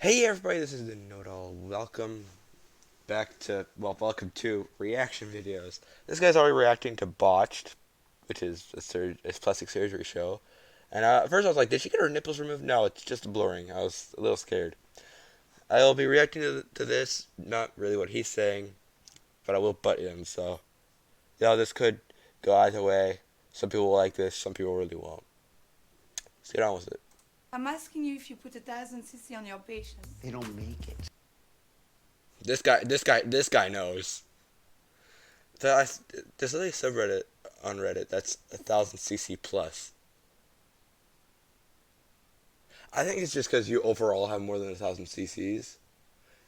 Hey everybody, this is the KnowIt All. Welcome to reaction videos. This guy's already reacting to Botched, which is a plastic surgery show. And at first I was like, did she get her nipples removed? No, it's just blurring. I was a little scared. I'll be reacting to this, not really what he's saying, but I will butt him, so, this could go either way. Some people will like this, some people really won't. Let's get on with it. I'm asking you if you put 1,000 cc on your patient. They don't make it. This guy knows. There's a subreddit on Reddit that's 1,000 cc plus. I think it's just because you overall have more than 1,000 cc's.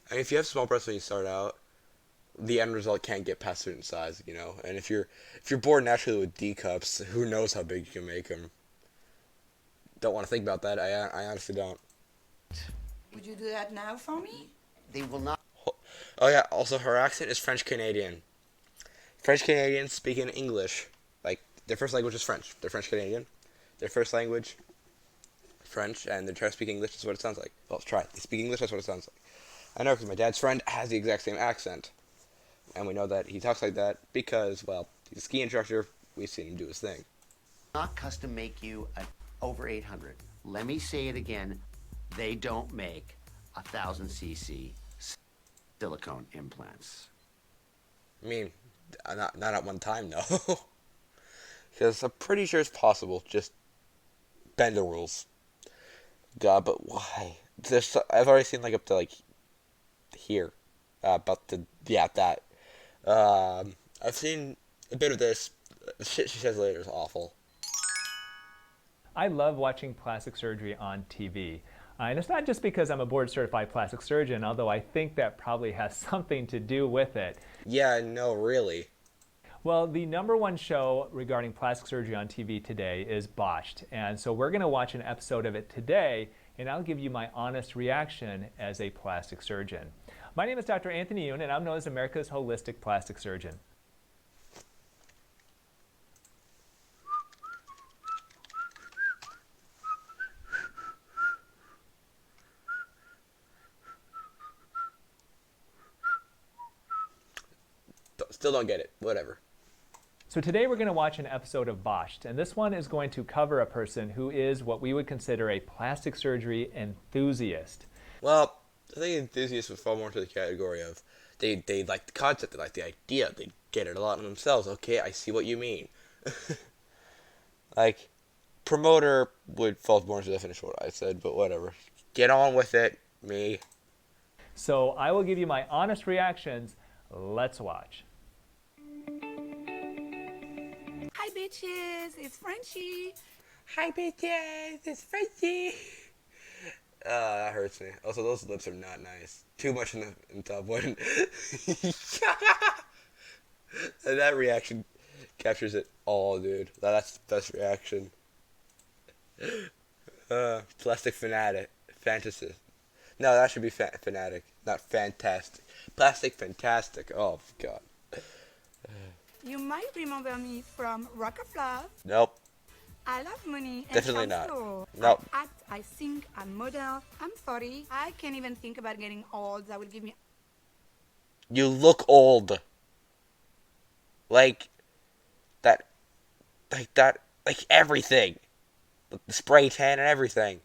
And if you have small breasts when you start out, the end result can't get past a certain size. And if you're born naturally with D cups, who knows how big you can make them? Don't want to think about that. I honestly don't. Would you do that now for me? They will not. Oh yeah. Also, her accent is French Canadian. French Canadians speak in English. Like their first language is French. They're French Canadian. Their first language French, and they're trying to speak English. That's what it sounds like. Well, let's try it. They speak English. That's what it sounds like. I know because my dad's friend has the exact same accent, and we know that he talks like that because, well, he's a ski instructor. We've seen him do his thing. Not custom make you an over 800. Let me say it again. They don't make 1,000 cc silicone implants. I mean, not at one time though, because I'm pretty sure it's possible. Just bend the rules. God, but why? I've already seen like up to like here, about the that. I've seen a bit of this. The shit she says later is awful. I love watching plastic surgery on TV. And it's not just because I'm a board certified plastic surgeon, although I think that probably has something to do with it. Yeah, no, really. Well, the #1 show regarding plastic surgery on TV today is Botched. And so we're going to watch an episode of it today, and I'll give you my honest reaction as a plastic surgeon. My name is Dr. Anthony Yoon, and I'm known as America's Holistic Plastic Surgeon. Still don't get it. Whatever. So today we're going to watch an episode of Botched, and this one is going to cover a person who is what we would consider a plastic surgery enthusiast. Well, I think enthusiasts would fall more into the category of they like the concept, they like the idea, they get it a lot in themselves. Okay, I see what you mean. Like, promoter would fall more into the definition of what I said, but whatever. Get on with it, me. So I will give you my honest reactions. Let's watch. Hi bitches, it's Frenchie. Hi, bitches, it's Frenchie. That hurts me. Also, those lips are not nice. Too much in the top one. And that reaction captures it all, dude. That's the best reaction. Plastic fanatic. Fantasy. No, that should be fanatic, not fantastic. Plastic fantastic. Oh, God. You might remember me from Rock of Love. Nope. I love money and Definitely shop not. floor. Nope. I act, I sing, I model. I'm 40. I can't even think about getting old. That would give me. You look old. Like that. Like that. Like everything. The spray tan and everything.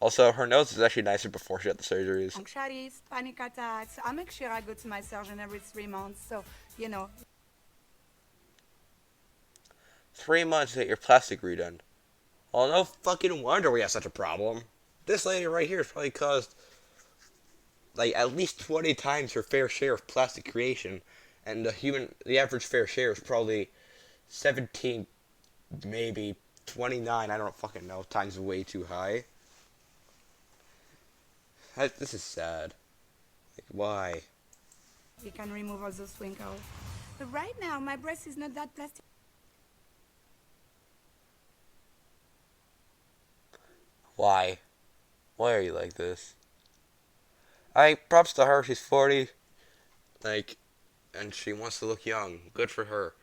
Also, her nose is actually nicer before she had the surgeries. Anxieties, panic attacks. I make sure I go to my surgeon every 3 months. So, 3 months to get your plastic redone. Well, no fucking wonder we have such a problem. This lady right here has probably caused like at least 20 times her fair share of plastic creation, and the average fair share is probably 17, maybe 29. I don't fucking know. Times way too high. This is sad. Like, why? we can remove all those wrinkles. But right now, my breast is not that plastic. Why? Why are you like this? Props to her. She's 40. Like, and she wants to look young. Good for her.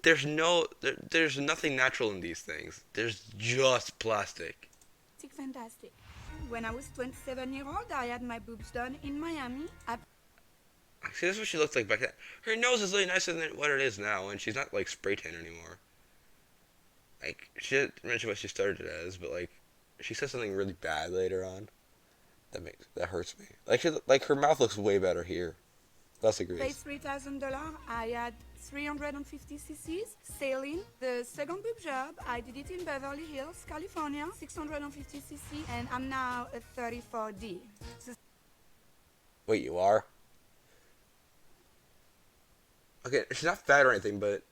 There's nothing natural in these things. There's just plastic. Fantastic. When I was 27-year-old, I had my boobs done in Miami. See, this is what she looked like back then. Her nose is really nicer than what it is now, and she's not like spray tan anymore. Like, she didn't mention what she started as, but like, she said something really bad later on. That hurts me. Like her mouth looks way better here. Les Paid agrees. $3,000. I had 350 cc's saline. The second boob job, I did it in Beverly Hills, California, 650 cc, and I'm now a 34D. Wait, you are? Okay, she's not fat or anything, but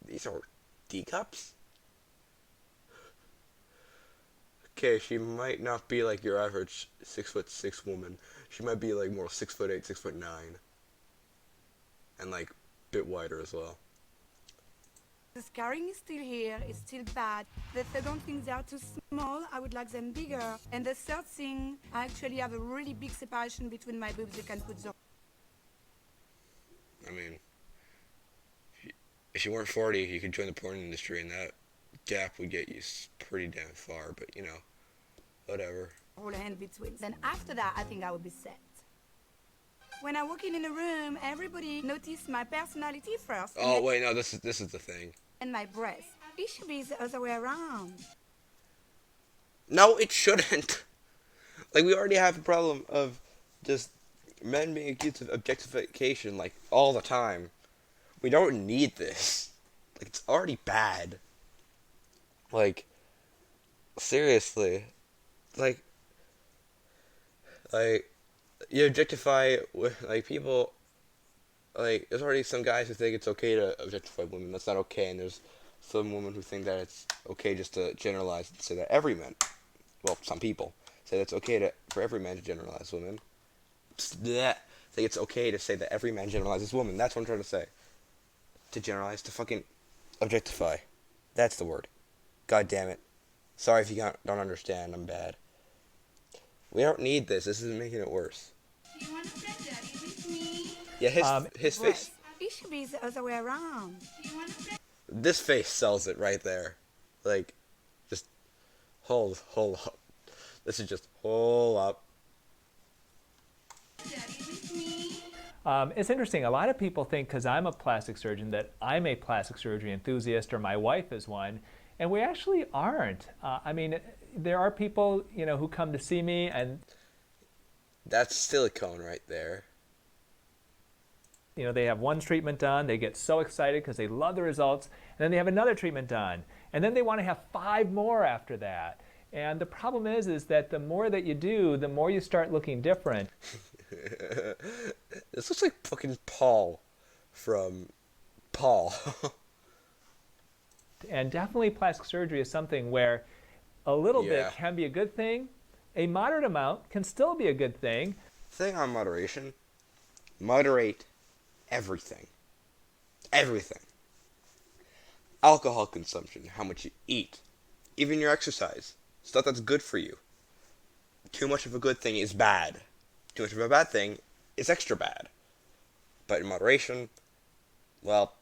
these are D cups? Okay, she might not be like your average 6'6" woman. She might be like more 6'8", 6'9", and like a bit wider as well. The scarring is still here, it's still bad. The second thing, they are too small, I would like them bigger. And the third thing, I actually have a really big separation between my boobs. You can put the... I mean, if you weren't 40, you could join the porn industry, and that gap would get you pretty damn far. But you know, whatever. whole hand between. Then after that, I think I would be set. When I walk in a room, everybody notice my personality first. Oh wait, no, this is the thing. And my breasts. It should be the other way around. No, it shouldn't. Like, we already have a problem of just men being accused of objectification, like, all the time. We don't need this. Like, it's already bad. Like, seriously. Like, you objectify, like, people, like, there's already some guys who think it's okay to objectify women. That's not okay, and there's some women who think that it's okay just to generalize and say that every man, well, some people, say that it's okay for every man to generalize women. Blech. Think it's okay to say that every man generalizes women. That's what I'm trying to say. To generalize, to fucking objectify. That's the word. God damn it. Sorry if you don't understand. I'm bad. We don't need this. This is making it worse. You want to spend daddy with me? Yeah, his face. It should be the other way around. You want to spend This face sells it right there. Like, just hold up. This is just hold up. daddy with me? It's interesting. A lot of people think because I'm a plastic surgeon that I'm a plastic surgery enthusiast or my wife is one, and we actually aren't. I mean, there are people, who come to see me and That's silicone right there. they have one treatment done, they get so excited because they love the results, and then they have another treatment done, and then they want to have 5 more after that. And the problem is that the more that you do, the more you start looking different. This looks like fucking Paul from Paul. And definitely plastic surgery is something where a little bit can be a good thing. A moderate amount can still be a good thing. Thing on moderation. Moderate everything. Everything. Alcohol consumption, how much you eat, even your exercise, stuff that's good for you. Too much of a good thing is bad. Too much of a bad thing is extra bad. But in moderation, well,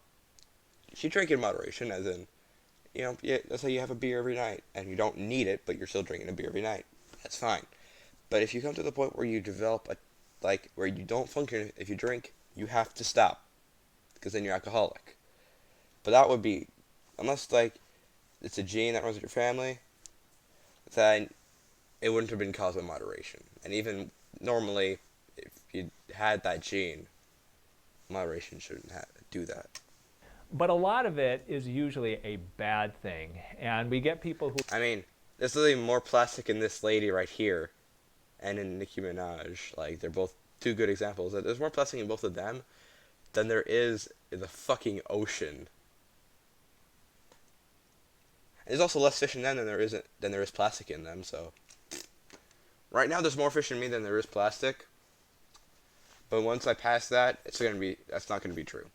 if you drink in moderation, as in, let's say you have a beer every night, and you don't need it, but you're still drinking a beer every night. That's fine. But if you come to the point where you develop where you don't function, if you drink, you have to stop. Because then you're alcoholic. But that would be, unless, it's a gene that runs with your family, then it wouldn't have been caused by moderation. And even normally, if you had that gene, moderation shouldn't do that. But a lot of it is usually a bad thing. And we get people who... I mean, there's literally more plastic in this lady right here and in Nicki Minaj. Like, they're both two good examples. There's more plastic in both of them than there is in the fucking ocean. And there's also less fish in them than there is plastic in them, so... Right now, there's more fish in me than there is plastic. But once I pass that, that's not gonna be true.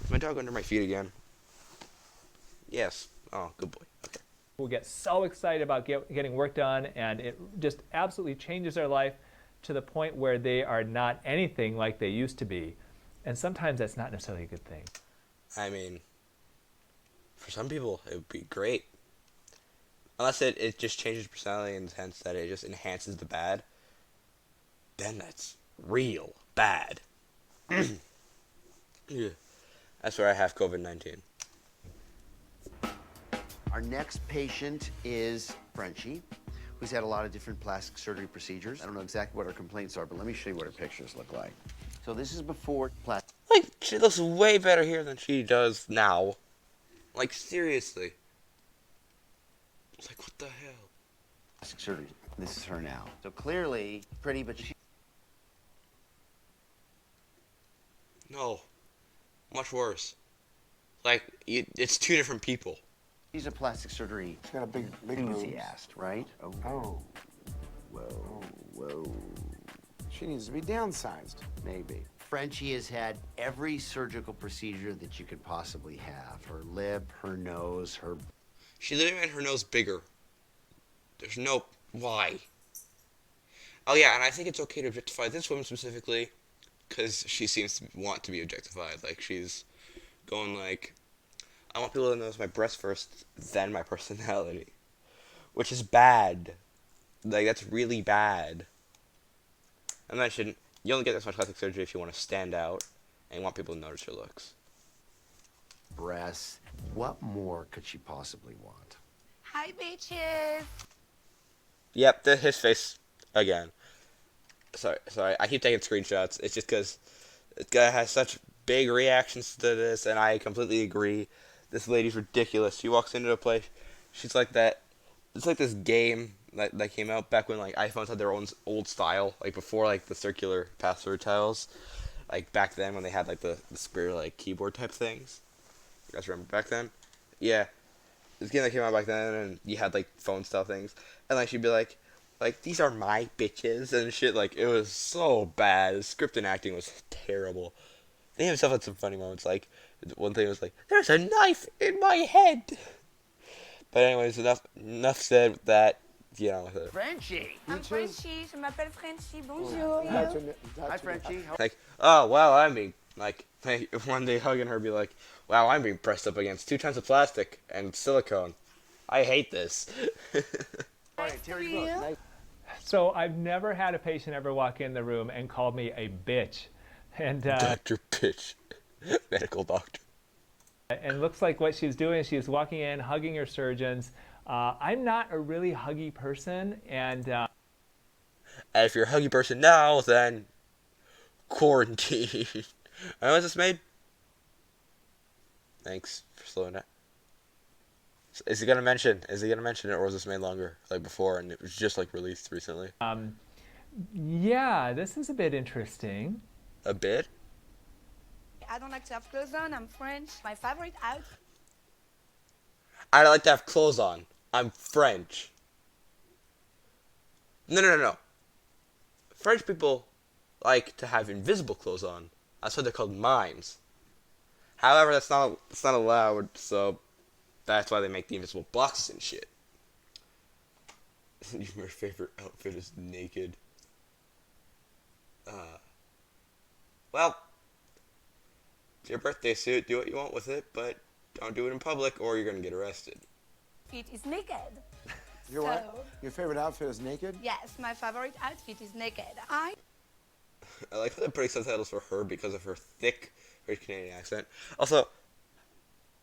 Is my dog under my feet again? Yes. Oh, good boy. Okay. will get so excited about getting work done, and it just absolutely changes their life to the point where they are not anything like they used to be. And sometimes that's not necessarily a good thing. I mean, for some people, it would be great. unless it just changes personality in the sense that it just enhances the bad, then that's real bad. Yeah. That's where I have COVID-19. Our next patient is Frenchie, who's had a lot of different plastic surgery procedures. I don't know exactly what her complaints are, but let me show you what her pictures look like. So this is before plastic Like, she looks way better here than she does now. Like, seriously. Like, what the hell? surgery. This is her now. So clearly pretty, but No. Much worse. Like, it's two different people. she's a plastic surgery She's got a big boobs. enthusiast, right? Oh, Whoa, whoa, she needs to be downsized. maybe. Frenchie has had every surgical procedure that you could possibly have. Her lip, her nose, her... She literally made her nose bigger. There's no... Why? Oh yeah, and I think it's okay to objectify this woman specifically, because she seems to want to be objectified. Like, she's going like, I want people to notice my breast first, then my personality. Which is bad. Like, that's really bad. And I shouldn't... You only get this much plastic surgery if you want to stand out and you want people to notice your looks. breasts. What more could she possibly want? Hi, bitches. Yep, his face again. Sorry, I keep taking screenshots. It's just because this guy has such big reactions to this, and I completely agree. This lady's ridiculous. She walks into a place, she's like that. It's like this game that came out back when like iPhones had their own old style, like before like the circular password tiles, like back then when they had like the square like keyboard type things. You guys remember back then? Yeah, this game that came out back then, and you had like phone style things, and like she'd be like these are my bitches and shit. Like, it was so bad. The script and acting was terrible. They himself had some funny moments. Like, one thing was like, there's a knife in my head. But anyways, enough said with that. You know, Frenchie! I'm Frenchie. Je m'appelle Frenchie. Bonjour. Hi, Frenchie. like, oh wow, I'm being like one day hugging her, be like, wow, I'm being pressed up against 2 tons of plastic and silicone. I hate this. All right, Terry, look. So I've never had a patient ever walk in the room and call me a bitch. And Dr. Pitch, medical doctor. and looks like what she's doing is she's walking in, hugging her surgeons. I'm not a really huggy person, and And if you're a huggy person now, then quarantine. And was this made? Thanks for slowing down. Is he gonna mention it, or was this made longer, like before, and it was just like released recently? yeah, this is a bit interesting. A bit. I don't like to have clothes on. I'm French. My favorite outfit. I like to have clothes on. I'm French. No. French people like to have invisible clothes on. That's why they're called mimes. However, that's not allowed, so that's why they make the invisible boxes and shit. Your favorite outfit is naked. Well, it's your birthday suit. Do what you want with it, but don't do it in public, or you're gonna get arrested. Fit is naked. Your what? Your favorite outfit is naked? Yes, my favorite outfit is naked. I I like how they're putting subtitles for her because of her thick British Canadian accent. Also,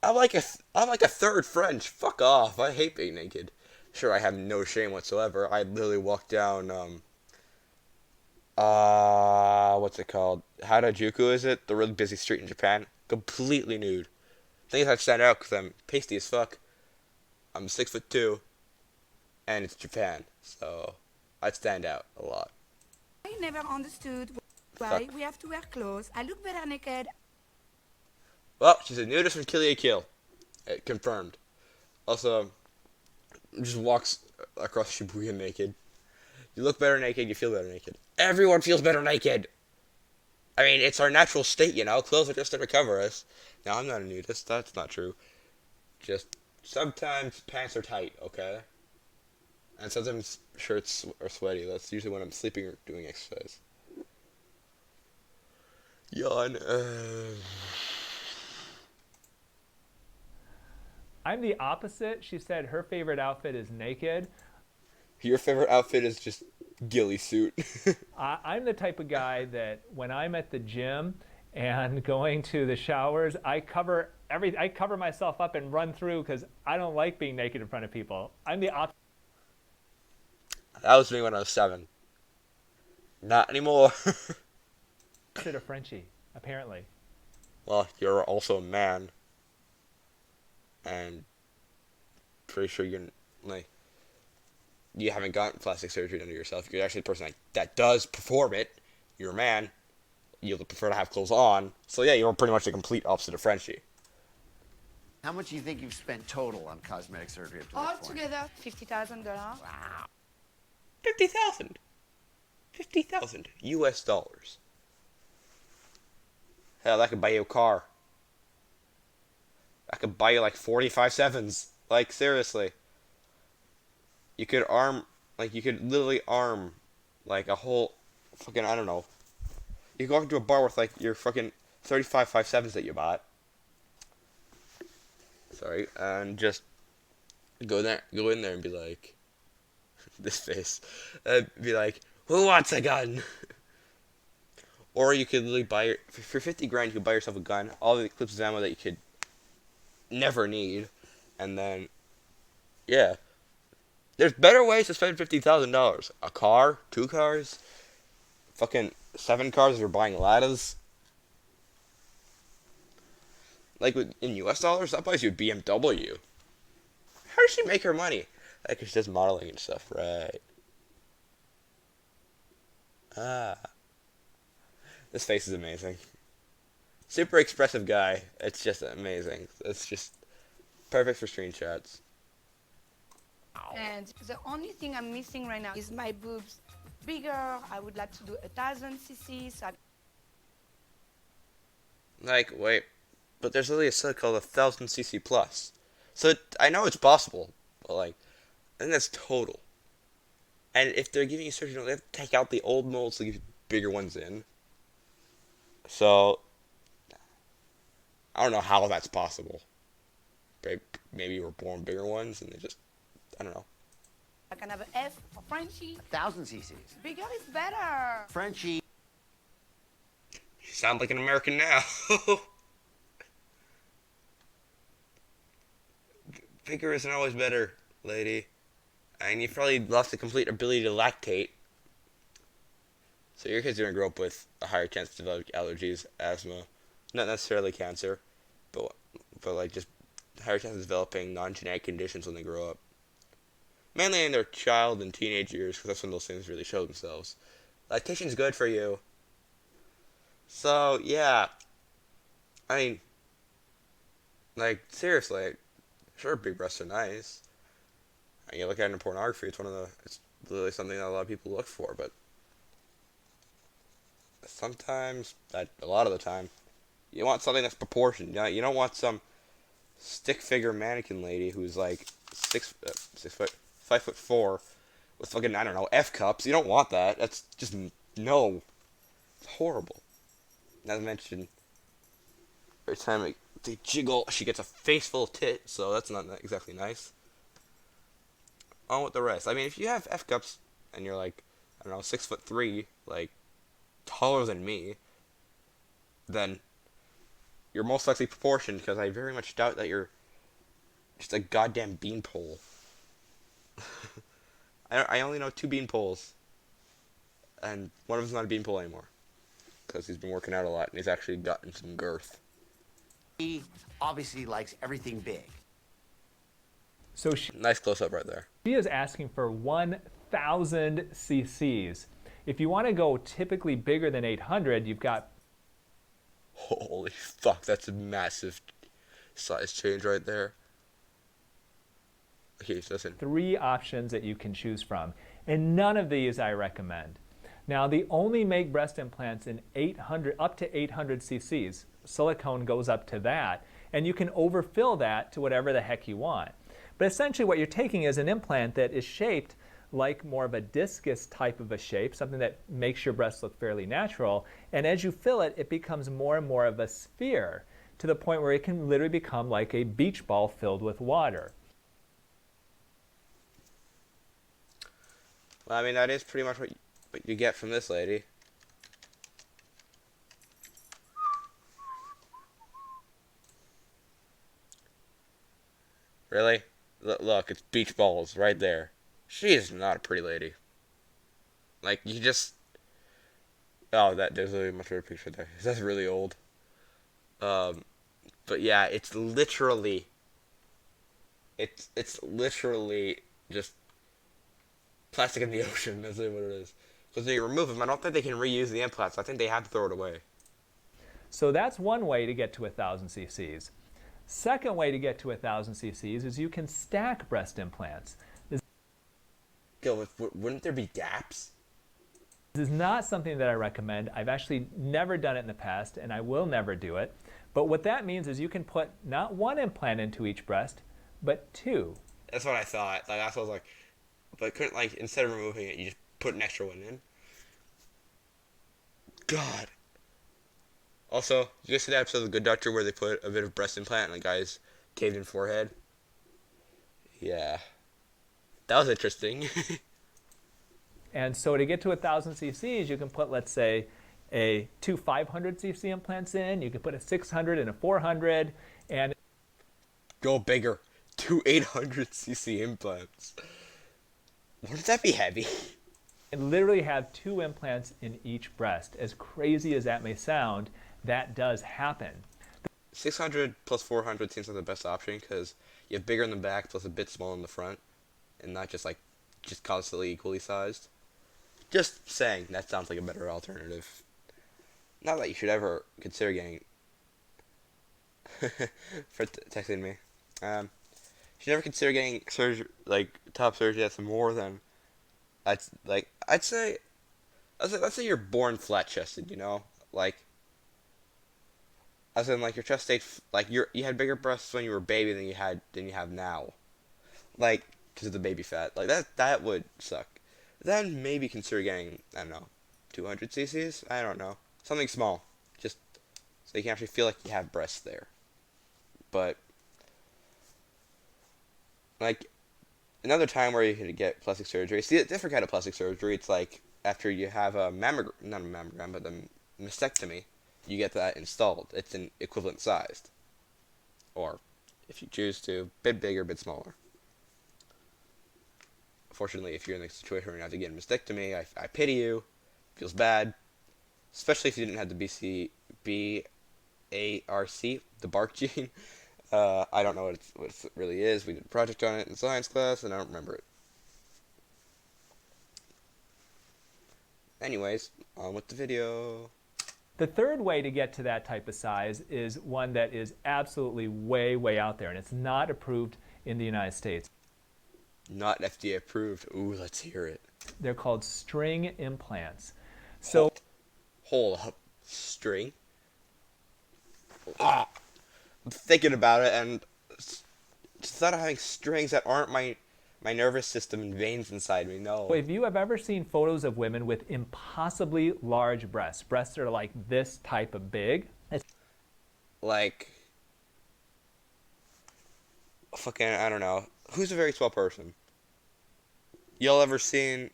I'm like a third French. Fuck off. I hate being naked. Sure, I have no shame whatsoever. I literally walked down what's it called? Harajuku, is it? The really busy street in Japan. Completely nude. Things I stand out because I'm pasty as fuck. I'm 6'2", and it's Japan, so I'd stand out a lot. never understood why Fuck. we have to wear clothes. I look better naked. Well, she's a nudist from Kill Kill. Confirmed. Also, just walks across Shibuya naked. You look better naked, you feel better naked. Everyone feels better naked! I mean, it's our natural state, you know? Clothes are just to recover us. Now, I'm not a nudist, that's not true. Just, sometimes pants are tight, okay? And sometimes shirts are sweaty. That's usually when I'm sleeping or doing exercise. Yawn. I'm the opposite. She said her favorite outfit is naked. Your favorite outfit is just ghillie suit. I'm the type of guy that when I'm at the gym and going to the showers, I cover myself up and run through because I don't like being naked in front of people. I'm the opposite That was me when I was 7. Not anymore. of Frenchie, apparently. Well, you're also a man, and pretty sure you haven't gotten plastic surgery done to yourself. You're actually the person that does perform it. You're a man. You prefer to have clothes on. So yeah, you're pretty much the complete opposite of Frenchie. How much do you think you've spent total on cosmetic surgery up to this point? Altogether, $50,000. 50,000. 50,000 US dollars. Hell, that could buy you a car. That could buy you like 45 sevens. Like, seriously. You could literally arm, like, a whole fucking, I don't know. You could walk into a bar with, like, your fucking 35 5.7s that you bought. Sorry. And just go in there and be like, this face. Be like, who wants a gun? Or you could literally for 50 grand, you could buy yourself a gun, all the clips of ammo that you could never need, and then, yeah. There's better ways to spend $50,000. A car, 2 cars, fucking 7 cars if you're buying Ladas. Like, in US dollars, that buys you a BMW. How does she make her money? Like, she does modeling and stuff, right. Ah. This face is amazing. Super expressive guy. It's just amazing. It's just perfect for screenshots. And the only thing I'm missing right now is my boobs bigger. I would like to do 1,000 cc. So Like, wait. But there's literally a set called 1,000cc plus. So I know it's possible. But, like, I think that's total. And if they're giving you surgery, they have to take out the old molds to give bigger ones in. So, I don't know how that's possible. Maybe you were born bigger ones and they just, I don't know. I can have an F for Frenchie. 1,000 cc's. Bigger is better. Frenchie. You sound like an American now. Bigger isn't always better, lady. And you've probably lost the complete ability to lactate. So your kid's going to grow up with a higher chance of developing allergies, asthma, not necessarily cancer, but like just higher chance of developing non-genetic conditions when they grow up. Mainly in their child and teenage years, because that's when those things really show themselves. Lactation's good for you. So, yeah. I mean, like, seriously, sure, big breasts are nice. And you look at it in pornography, it's literally something that a lot of people look for, but sometimes, a lot of the time, you want something that's proportioned. You don't want some stick figure mannequin lady who's like 5'4", with fucking, I don't know, F cups. You don't want that. That's just, no. It's horrible. Not to mention, every time they jiggle, she gets a face full of tit, so that's not exactly nice. On with the rest. I mean, if you have F cups and you're like, I don't know, 6'3", like, taller than me, then you're most likely proportioned, because I very much doubt that you're just a goddamn beanpole. I only know 2 beanpoles, and one of them's not a beanpole anymore, because he's been working out a lot, and he's actually gotten some girth. He obviously likes everything big. So she Nice close-up right there. is asking for 1,000 cc's. If you want to go typically bigger than 800, you've got... Holy fuck, that's a massive size change right there. Okay, so listen. 3 options that you can choose from, and none of these I recommend. Now, they only make breast implants in up to 800 cc's. Silicone goes up to that, and you can overfill that to whatever the heck you want. But essentially what you're taking is an implant that is shaped like more of a discus type of a shape, something that makes your breasts look fairly natural, and as you fill it, it becomes more and more of a sphere. to the point where it can literally become like a beach ball filled with water. Well, I mean, that is pretty much what you get from this lady. Really? Look, it's beach balls right there. She is not a pretty lady. Like, you just... Oh, there's a much better picture there. That's really old. But yeah, it's literally... It's literally just plastic in the ocean. That's really what it is. Because when you remove them, I don't think they can reuse the implants. I think they have to throw it away. So that's one way to get to 1,000 cc's. Second way to get to 1,000 cc's is you can stack breast implants. Yo, wouldn't there be gaps? This is not something that I recommend. I've actually never done it in the past, and I will never do it. But what that means is you can put not one implant into each breast, but two. That's what I thought. Like, that's what I was like. But couldn't, like, instead of removing it, you just put an extra one in? God. Also, you guys see that episode of The Good Doctor where they put a bit of breast implant in a guy's caved-in forehead? Yeah. That was interesting. And so to get to 1,000 cc's, you can put, let's say, two 500 cc implants in. You can put a 600 and a 400, and Go bigger. Two 800cc implants. Wouldn't that be heavy? and literally have two implants in each breast. As crazy as that may sound, that does happen. 600 plus 400 seems like the best option because you have bigger in the back plus a bit smaller in the front, and not just constantly equally sized. Just saying, that sounds like a better alternative. Not that you should ever consider getting... for texting me. You should never consider getting surgery, like top surgery that's more than... I'd say let's say you're born flat chested, you know? Like, as in, like, your chest stayed, like, you had bigger breasts when you were a baby than you have now. Like, because of the baby fat. Like, that would suck. Then maybe consider getting, I don't know, 200 cc's? I don't know. Something small. Just so you can actually feel like you have breasts there. But, like, another time where you could get plastic surgery. See, a different kind of plastic surgery. It's like after you have a not a mammogram, but a mastectomy, you get that installed. It's an equivalent sized. Or, if you choose to, a bit bigger, a bit smaller. Fortunately, if you're in the situation where you have to get a mastectomy, I pity you. Feels bad. Especially if you didn't have the BARC, the bark gene. I don't know what it really is. We did a project on it in science class, and I don't remember it. Anyways, on with the video. The third way to get to that type of size is one that is absolutely way, way out there, and it's not approved in the United States. Not FDA approved. Ooh, let's hear it. They're called string implants. So, Hold up. String? Ah, I'm thinking about it, and just thought of having strings that aren't my nervous system and veins inside me. No. if you have ever seen photos of women with impossibly large breasts that are like this type of big, Like, fucking, I don't know. Who's a very small person? Y'all ever seen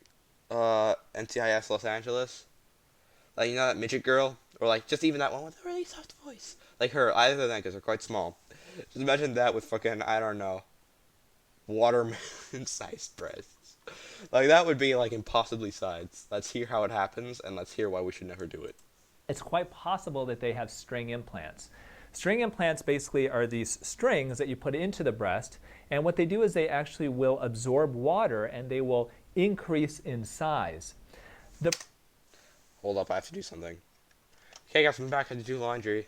NCIS Los Angeles? Like, you know that midget girl? Or, like, just even that one with a really soft voice. Like her, either of them, because they're quite small. Just imagine that with fucking, I don't know, watermelon-sized breasts. Like, that would be, like, impossibly sized. Let's hear how it happens, and let's hear why we should never do it. it's quite possible that they have string implants. String implants basically are these strings that you put into the breast, and what they do is they actually will absorb water and they will increase in size. Hold up, I have to do something. Okay, guys, I'm back. I had to do laundry.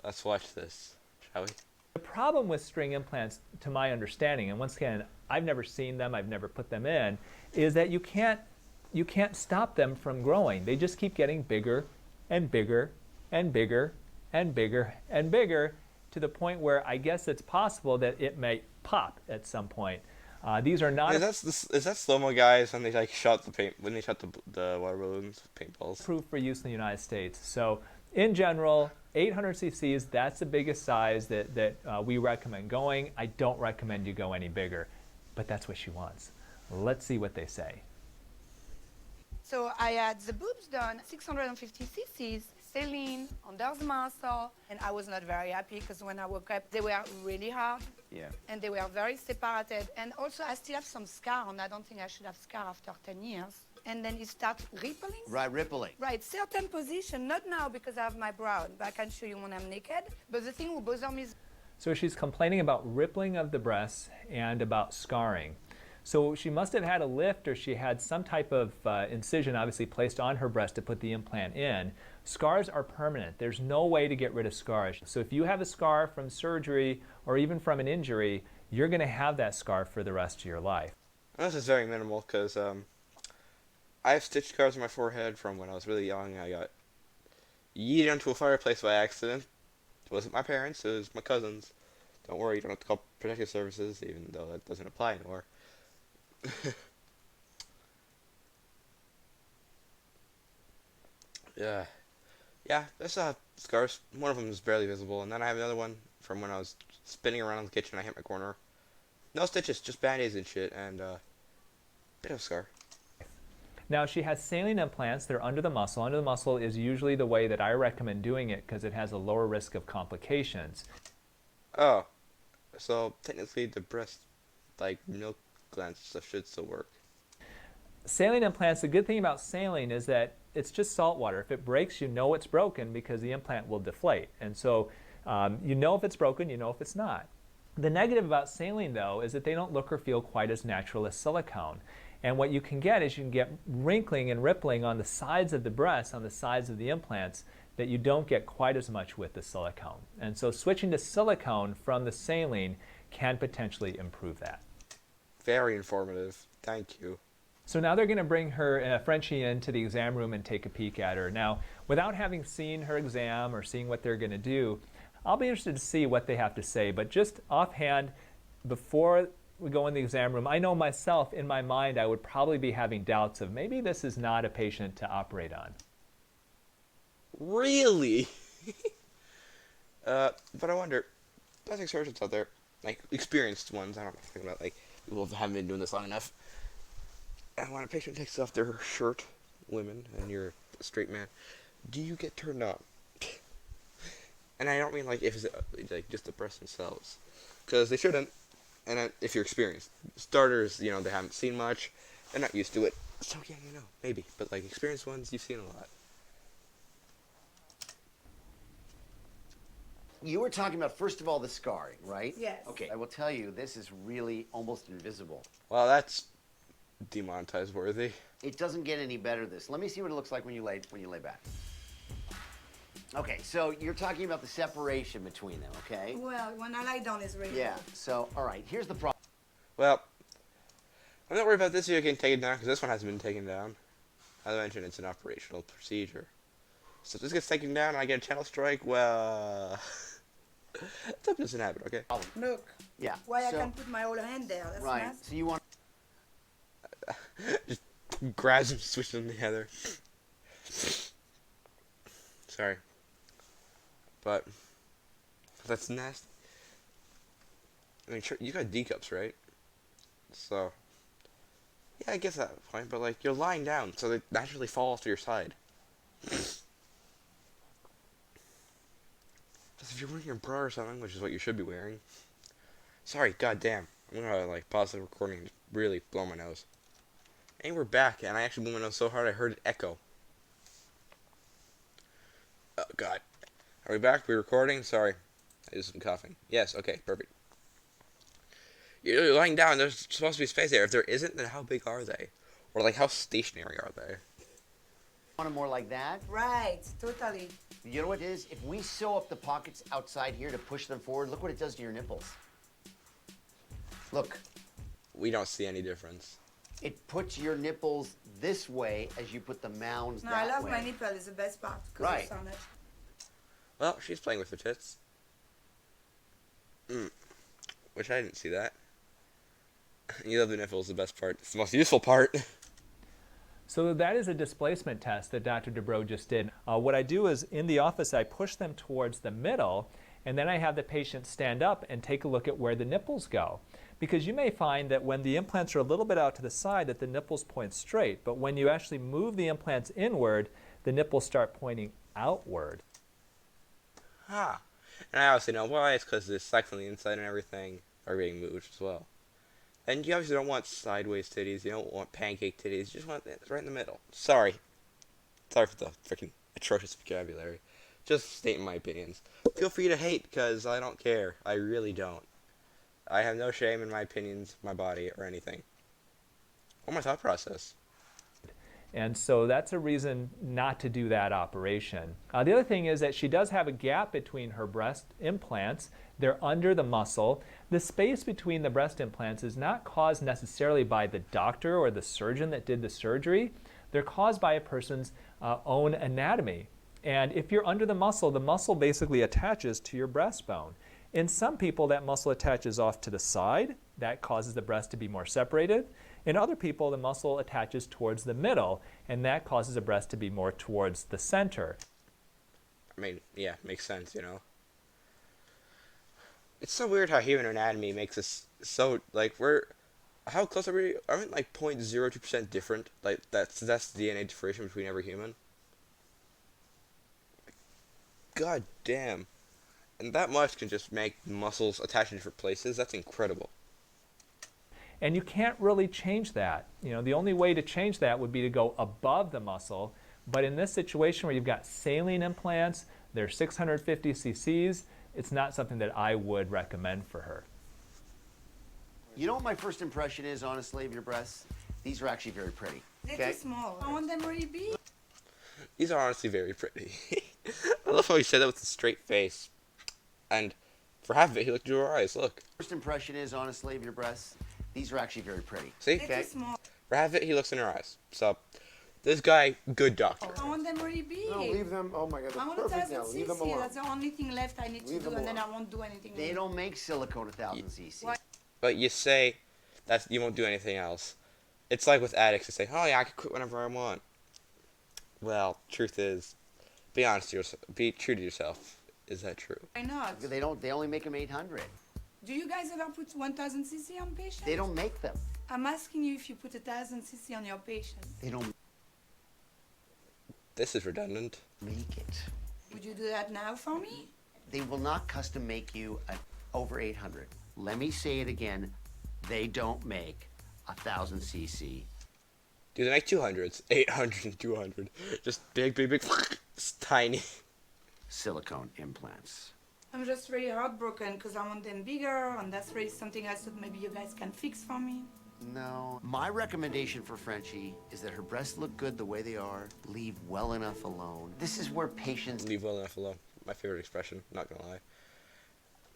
Let's watch this, shall we? The problem with string implants, to my understanding, and once again, I've never seen them, I've never put them in, is that you can't stop them from growing. They just keep getting bigger and bigger and bigger and bigger and bigger to the point where I guess it's possible that it may pop at some point. These are not Is that slow-mo guys when they like shot the paint, when they shot the water balloons with paintballs? approved for use in the United States. So In general, 800 cc's, that's the biggest size that we recommend going. I don't recommend you go any bigger, but that's what she wants. Let's see what they say. So I had the boobs done, 650 cc's, saline, under the muscle, and I was not very happy because when I woke up, they were really hard. Yeah. And they were very separated. And also, I still have some scar, and I don't think I should have scar after 10 years. And then it starts rippling. Right, rippling. Right, certain position, not now because I have my brow, but I can show you when I'm naked. But the thing will bother me is So she's complaining about rippling of the breasts and about scarring. So she must have had a lift, or she had some type of incision obviously placed on her breast to put the implant in. Scars are permanent. There's no way to get rid of scars. So if you have a scar from surgery or even from an injury, you're going to have that scar for the rest of your life. This is very minimal because I have stitch scars on my forehead from when I was really young. I got yeeted into a fireplace by accident. It wasn't my parents, it was my cousins. Don't worry, you don't have to call protective services, even though that doesn't apply anymore. Yeah. Yeah, there's scars. One of them is barely visible, and then I have another one from when I was spinning around in the kitchen. I hit my corner. No stitches, just band-aids and shit, and bit of scar. Now she has saline implants. They're under the muscle. Under the muscle is usually the way that I recommend doing it because it has a lower risk of complications. Oh, so technically the breast, like milk glands and stuff, should still work. Saline implants, the good thing about saline is that it's just salt water. If it breaks, you know it's broken because the implant will deflate. And so you know if it's broken, you know if it's not. The negative about saline, though, is that they don't look or feel quite as natural as silicone. And what you can get is you can get wrinkling and rippling on the sides of the breast, on the sides of the implants, that you don't get quite as much with the silicone. And so switching to silicone from the saline can potentially improve that. Very informative. Thank you. So now they're going to bring her Frenchie into the exam room and take a peek at her. Now, without having seen her exam or seeing what they're going to do, I'll be interested to see what they have to say. But just offhand, before we go in the exam room, I know myself, in my mind, I would probably be having doubts of maybe this is not a patient to operate on. Really? But I wonder, plastic surgeons out there, like experienced ones, I don't know, thinking about like people who haven't been doing this long enough. And when a patient takes off their shirt, women, and you're a straight man, do you get turned on? And I don't mean like if it's like just the breasts themselves, because they shouldn't. And if you're experienced, starters, you know, they haven't seen much, they're not used to it. So yeah, you know, maybe. But like experienced ones, you've seen a lot. You were talking about, first of all, the scarring, right? Yes. Okay, I will tell you, this is really almost invisible. Well, that's demonetized worthy. It doesn't get any better, this. Let me see what it looks like when you lay back. Okay, so you're talking about the separation between them, okay? well, when I lie down, it's really Yeah, so, all right, here's the problem. Well, I'm not worried about this video getting taken down, because this one hasn't been taken down. As I mentioned, it's an operational procedure. So if this gets taken down and I get a channel strike, well... that doesn't happen, okay? Look. Yeah. Why so, I can put my whole hand there. That's right, nice. so you want... Just grabs them, switch them together. Sorry. But that's nasty. I mean, sure, you got D cups, right? So yeah, I guess that's the point. But like, you're lying down, so they naturally fall off to your side. Just if you're wearing your bra or something, which is what you should be wearing. Sorry, goddamn. I'm gonna like pause the recording and really blow my nose. And we're back, and I actually blew my nose so hard I heard it echo. Oh god. Are we back? We're recording? Sorry. I did some coughing. Yes, okay, perfect. You're lying down, there's supposed to be space there. If there isn't, then how big are they? Or like, how stationary are they? Want it more like that? Right, totally. You know what it is? If we sew up the pockets outside here to push them forward, look what it does to your nipples. Look. We don't see any difference. It puts your nipples this way as you put the mounds No, that I love way. my nipple. It's the best part. Right. It's so much. Well, she's playing with her tits. Which I didn't see that. You love the nipples, the best part. It's the most useful part. So that is a displacement test that Dr. Dubrow just did. What I do is in the office, I push them towards the middle, and then I have the patient stand up and take a look at where the nipples go. Because you may find that when the implants are a little bit out to the side that the nipples point straight, but when you actually move the implants inward, the nipples start pointing outward. Ah. And I obviously know why. It's because the sacs on the inside and everything are being moved as well. And you obviously don't want sideways titties. You don't want pancake titties. You just want it right in the middle. Sorry. Sorry for the freaking atrocious vocabulary. Just stating my opinions. Feel free to hate, because I don't care. I really don't. I have no shame in my opinions, my body, or anything. Or my thought process. And so that's a reason not to do that operation. The other thing is that she does have a gap between her breast implants. They're under the muscle. The space between the breast implants is not caused necessarily by the doctor or the surgeon that did the surgery. They're caused by a person's own anatomy. And if you're under the muscle basically attaches to your breastbone. In some people, that muscle attaches off to the side. That causes the breast to be more separated. In other people, the muscle attaches towards the middle, and that causes the breast to be more towards the center. I mean, yeah, makes sense, you know. It's so weird how human anatomy makes us so, like, how close are we? Aren't we, like, 0.02% different? Like, that's the DNA differentiation between every human. God damn. And that much can just make muscles attach in different places. That's incredible. And you can't really change that. You know, the only way to change that would be to go above the muscle. But in this situation where you've got saline implants, they're 650 cc's, it's not something that I would recommend for her. You know what my first impression is, honestly, of your breasts? These are actually very pretty. They're too small. I want them really big. These are honestly very pretty. I love how he said that with a straight face. And for half of it, he looked into her eyes. Look. First impression is, honestly, of your breasts? These are actually very pretty. See? They're too small. For half of it, he looks in her eyes. So, this guy, good doctor. I want them really big. No, leave them. Oh my God, I they're want perfect now. 1,000 Leave them cc. alone. That's the only thing left I need to Leave do, them and then I alone. won't do anything. They more. don't make silicone 1,000 cc. What? But you say that you won't do anything else. It's like with addicts who say, oh yeah, I can quit whenever I want. Well, truth is, be honest to yourself. Be true to yourself. Is that true? Why not? They don't. They only make them 800. Do you guys ever put 1,000 cc on patients? They don't make them. I'm asking you if you put 1,000 cc on your patients. They don't This is redundant. make it. Would you do that now for me? They will not custom make you over 800. Let me say it again. They don't make 1,000 cc. Do they make 200s? 800 and 200. Just big, big, big. It's tiny. Silicone implants. I'm just really heartbroken because I want them bigger, and that's really something else that maybe you guys can fix for me. No. My recommendation for Frenchie is that her breasts look good the way they are. Leave well enough alone. This is where patients... Leave well enough alone. My favorite expression, not gonna lie.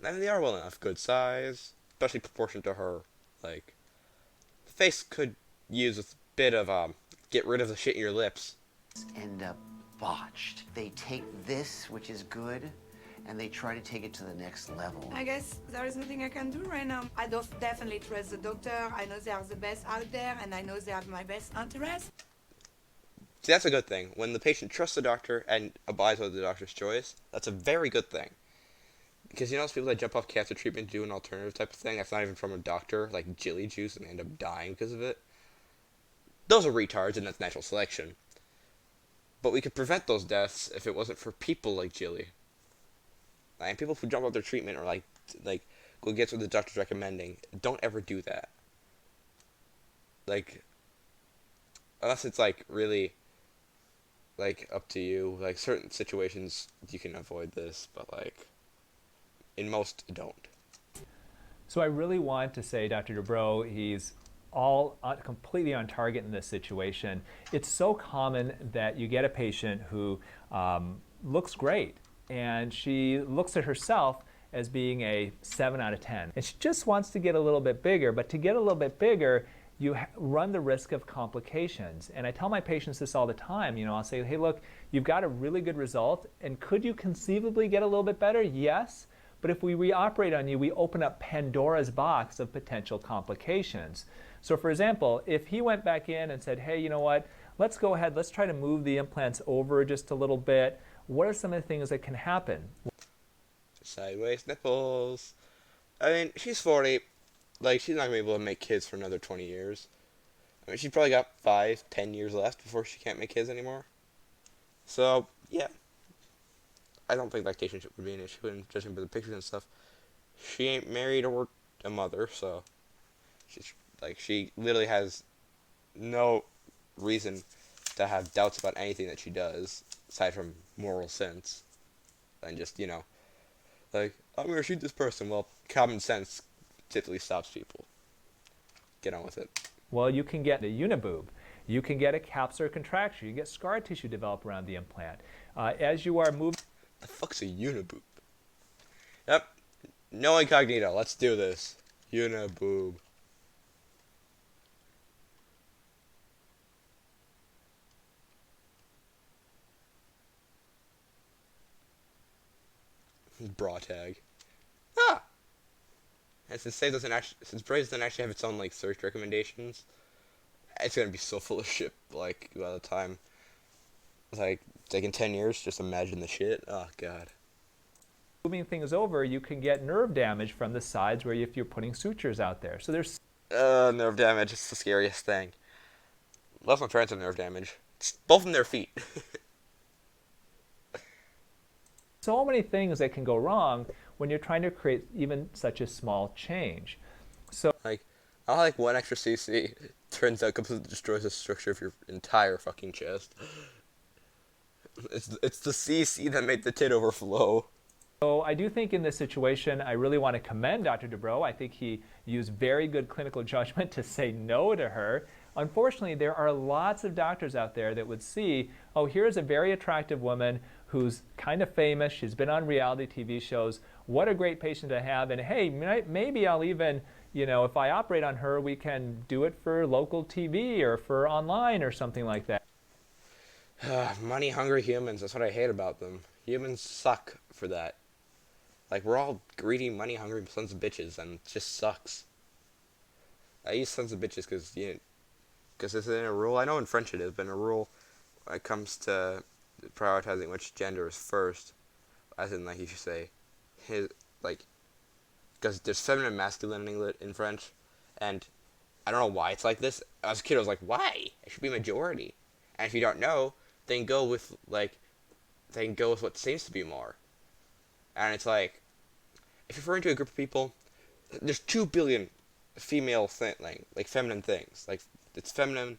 I mean, they are well enough. Good size, especially proportioned to her. Like, the face could use a bit of, get rid of the shit in your lips. end up botched. They take this, which is good, and they try to take it to the next level. I guess there is nothing I can do right now. I don't definitely trust the doctor. I know they are the best out there, and I know they have my best interest. See, that's a good thing. When the patient trusts the doctor and abides by the doctor's choice, that's a very good thing. Because you know those people that jump off cancer treatment to do an alternative type of thing that's not even from a doctor, like jelly juice, and they end up dying because of it? Those are retards, and that's natural selection. But we could prevent those deaths if it wasn't for people like Jilly. And people who jump off their treatment or like go against what the doctor's recommending. Don't ever do that. Like, unless it's like really like up to you. Like certain situations you can avoid this, but like in most don't. So I really want to say Dr. Dubrow, he's all completely on target in this situation. It's so common that you get a patient who looks great, and she looks at herself as being a 7 out of 10. And she just wants to get a little bit bigger, but to get a little bit bigger, you run the risk of complications. And I tell my patients this all the time. You know, I'll say, hey, look, you've got a really good result, and could you conceivably get a little bit better? Yes. But if we reoperate on you, we open up Pandora's box of potential complications. So for example, if he went back in and said, hey, you know what, let's go ahead, let's try to move the implants over just a little bit. What are some of the things that can happen? Sideways nipples. I mean, she's 40. Like, she's not gonna be able to make kids for another 20 years. I mean, she's probably got 5, 10 years left before she can't make kids anymore. So, yeah. I don't think lactation would be an issue, and judging by the pictures and stuff. She ain't married or a mother, so she's like, she literally has no reason to have doubts about anything that she does, aside from moral sense. And just, like, I'm gonna shoot this person. Well, common sense typically stops people. Get on with it. Well, you can get a uniboob. You can get a capsular contracture. You get scar tissue develop around the implant. As you are moving... The fuck's a uniboob? Yep. No incognito. Let's do this. Uniboob. Bra tag. Ah! And since Braze doesn't actually have its own, like, search recommendations, it's gonna be so full of shit, like, by the time, like in 10 years, just imagine the shit. Oh, God. moving things over, you can get nerve damage from the sides where if you're putting sutures out there. So there's Nerve damage is the scariest thing. Both my parents have nerve damage. Both in their feet. so many things that can go wrong when you're trying to create even such a small change. So Like, I like 1 extra cc turns out completely destroys the structure of your entire fucking chest. It's the cc that made the tit overflow. So I do think in this situation, I really want to commend Dr. Dubrow. I think he used very good clinical judgment to say no to her. Unfortunately, there are lots of doctors out there that would see, oh, here's a very attractive woman who's kind of famous. She's been on reality TV shows. What a great patient to have. And hey, maybe I'll even, if I operate on her, we can do it for local TV or for online or something like that. Money-hungry humans, that's what I hate about them. Humans suck for that. Like, we're all greedy, money-hungry sons of bitches, and it just sucks. I use sons of bitches because it's in a rule. I know in French it is, but in a rule when it comes to prioritizing which gender is first, as in, like, you should say, because there's feminine and masculine in French, and I don't know why it's like this. As a kid, I was like, why? It should be majority. And if you don't know, then go with what seems to be more. And it's like, if you're referring to a group of people, there's 2 billion female feminine things. Like, it's feminine,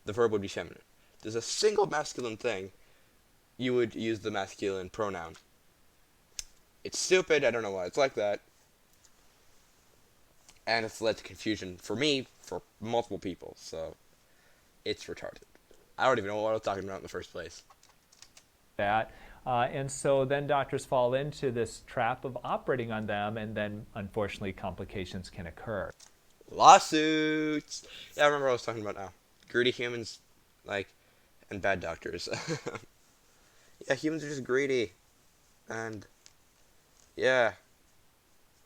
the verb would be feminine. There's a single masculine thing, you would use the masculine pronoun. It's stupid, I don't know why it's like that. And it's led to confusion for me, for multiple people, so it's retarded. I don't even know what I was talking about in the first place. And so then doctors fall into this trap of operating on them, and then unfortunately complications can occur. Lawsuits! Yeah, I remember what I was talking about now. Greedy humans, and bad doctors. Yeah, humans are just greedy. And, yeah.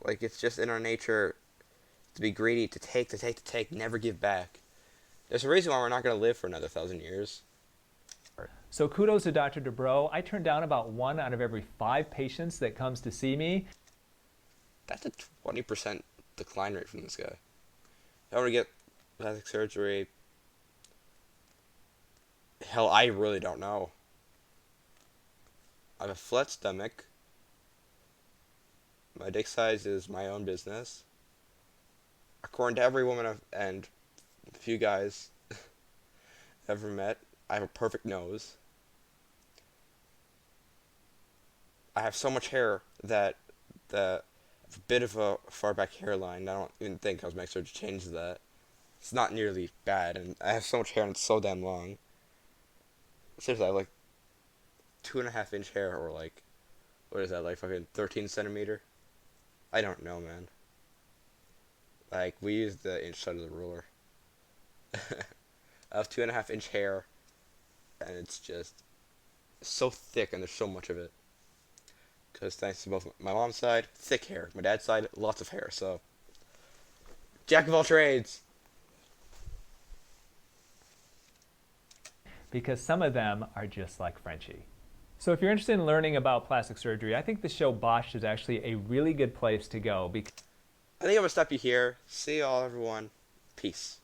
It's just in our nature to be greedy, to take, never give back. There's a reason why we're not going to live for another 1,000 years. So kudos to Dr. Dubrow. I turn down about 1 out of every 5 patients that comes to see me. That's a 20% decline rate from this guy. If I were to get plastic surgery, hell, I really don't know. I have a flat stomach. My dick size is my own business. According to every woman and a few guys ever met, I have a perfect nose. I have so much hair that a bit of a far back hairline. I don't even think cosmetic surgery changes that. It's not nearly bad, and I have so much hair and it's so damn long. Seriously, I have 2.5-inch hair, or what is that, fucking 13 centimeter? I don't know, man. We use the inch side of the ruler. I have 2.5-inch hair, and it's just so thick, and there's so much of it. Because thanks to both my mom's side, thick hair. My dad's side, lots of hair, so jack of all trades. because some of them are just like Frenchie. So if you're interested in learning about plastic surgery, I think the show Botched is actually a really good place to go. I think I'm gonna stop you here. See y'all, everyone. Peace.